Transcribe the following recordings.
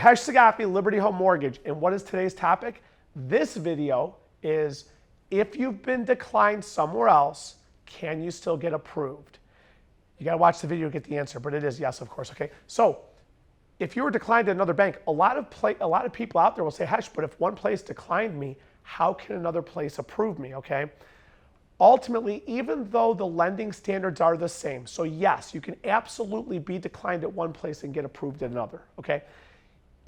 Khash Saghafi, Liberty Home Mortgage. And what is today's topic? This video is, if you've been declined somewhere else, can you still get approved? You got to watch the video to get the answer, but it is yes, of course. Okay. So if you were declined at another bank, a lot of people out there will say, Khash, but if one place declined me, how can another place approve me? Okay. Ultimately, even though the lending standards are the same, so yes, you can absolutely be declined at one place and get approved at another. Okay.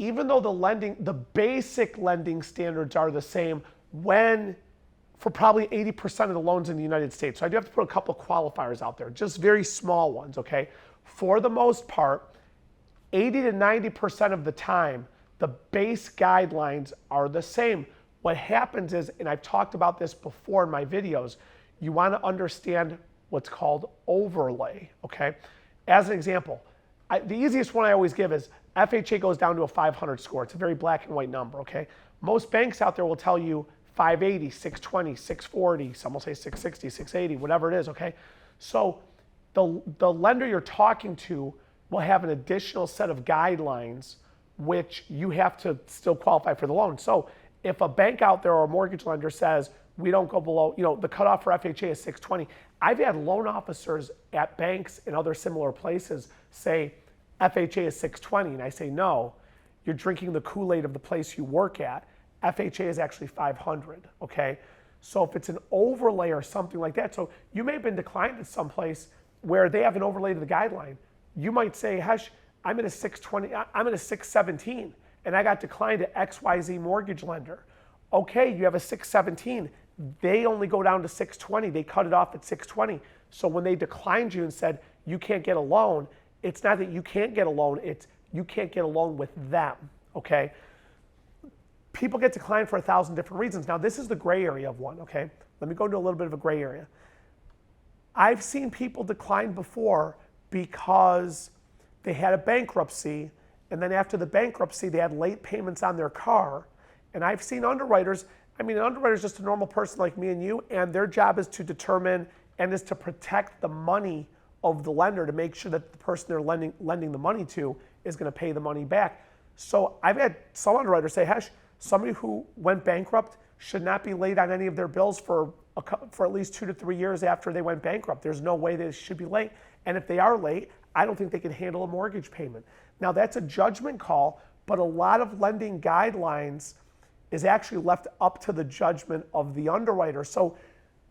Even though the basic lending standards are the same for probably 80% of the loans in the United States. So I do have to put a couple of qualifiers out there, just very small ones, okay? For the most part, 80 to 90% of the time, the base guidelines are the same. What happens is, and I've talked about this before in my videos, you want to understand what's called overlay, okay? As an example, the easiest one I always give is FHA goes down to a 500 score. It's a very black and white number, okay? Most banks out there will tell you 580, 620, 640, some will say 660, 680, whatever it is, okay? So the lender you're talking to will have an additional set of guidelines which you have to still qualify for the loan. So if a bank out there or a mortgage lender says, we don't go below, the cutoff for FHA is 620. I've had loan officers at banks and other similar places say FHA is 620, and I say, no, you're drinking the Kool-Aid of the place you work at. FHA is actually 500, okay? So if it's an overlay or something like that, so you may have been declined at some place where they have an overlay to the guideline. You might say, Khash, I'm at a 620, I'm at a 617, and I got declined at XYZ mortgage lender. Okay, you have a 617. They only go down to 620. They cut it off at 620. So when they declined you and said, you can't get a loan, it's not that you can't get a loan, it's you can't get a loan with them, okay? People get declined for 1,000 different reasons. Now, this is the gray area of one, okay? Let me go into a little bit of a gray area. I've seen people decline before because they had a bankruptcy, and then after the bankruptcy, they had late payments on their car. And I've seen underwriters, an underwriter is just a normal person like me and you, and their job is to determine and is to protect the money of the lender to make sure that the person they're lending the money to is going to pay the money back. So I've had some underwriters say, Khash, somebody who went bankrupt should not be late on any of their bills for at least 2 to 3 years after they went bankrupt. There's no way they should be late. And if they are late, I don't think they can handle a mortgage payment. Now, that's a judgment call, but a lot of lending guidelines is actually left up to the judgment of the underwriter. So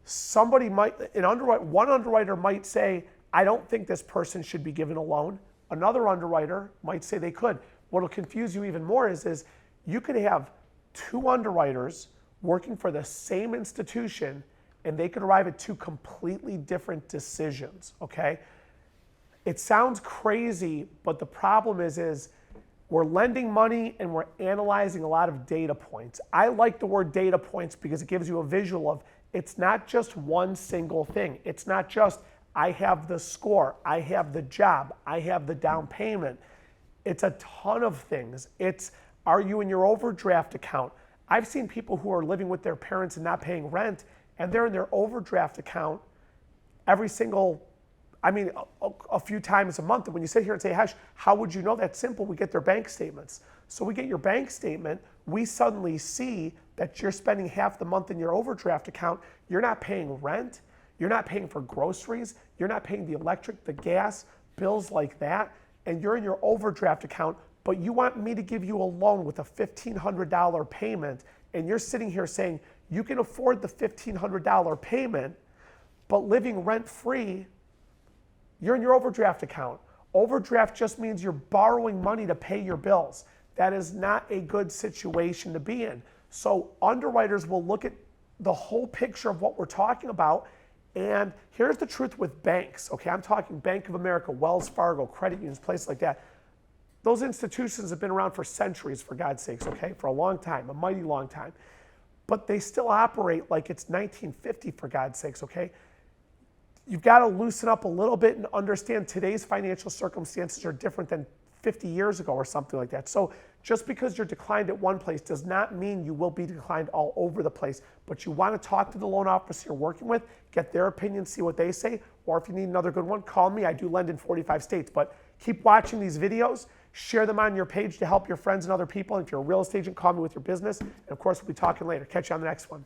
one underwriter might say, I don't think this person should be given a loan. Another underwriter might say they could. What'll confuse you even more is you could have 2 underwriters working for the same institution, and they could arrive at 2 completely different decisions, okay? It sounds crazy, but the problem is we're lending money and we're analyzing a lot of data points. I like the word data points because it gives you a visual of it's not just one single thing. It's not just I have the score, I have the job, I have the down payment. It's a ton of things. It's, are you in your overdraft account? I've seen people who are living with their parents and not paying rent, and they're in their overdraft account every single, a few times a month. And when you sit here and say, Khash, how would you know? That's simple. We get their bank statements. So we get your bank statement. We suddenly see that you're spending half the month in your overdraft account. You're not paying rent. You're not paying for groceries. You're not paying the electric, the gas, bills like that. And you're in your overdraft account, but you want me to give you a loan with a $1,500 payment. And you're sitting here saying you can afford the $1,500 payment, but living rent-free, you're in your overdraft account. Overdraft just means you're borrowing money to pay your bills. That is not a good situation to be in. So underwriters will look at the whole picture of what we're talking about. And here's the truth with banks, okay? I'm talking Bank of America, Wells Fargo, credit unions, places like that. Those institutions have been around for centuries, for God's sakes, okay? For a long time, a mighty long time. But they still operate like it's 1950, for God's sakes, okay? You've got to loosen up a little bit and understand today's financial circumstances are different than 50 years ago or something like that. So just because you're declined at one place does not mean you will be declined all over the place. But you want to talk to the loan officer you're working with, get their opinion, see what they say, or if you need another good one, call me. I do lend in 45 states. But keep watching these videos. Share them on your page to help your friends and other people. And if you're a real estate agent, call me with your business. And of course, we'll be talking later. Catch you on the next one.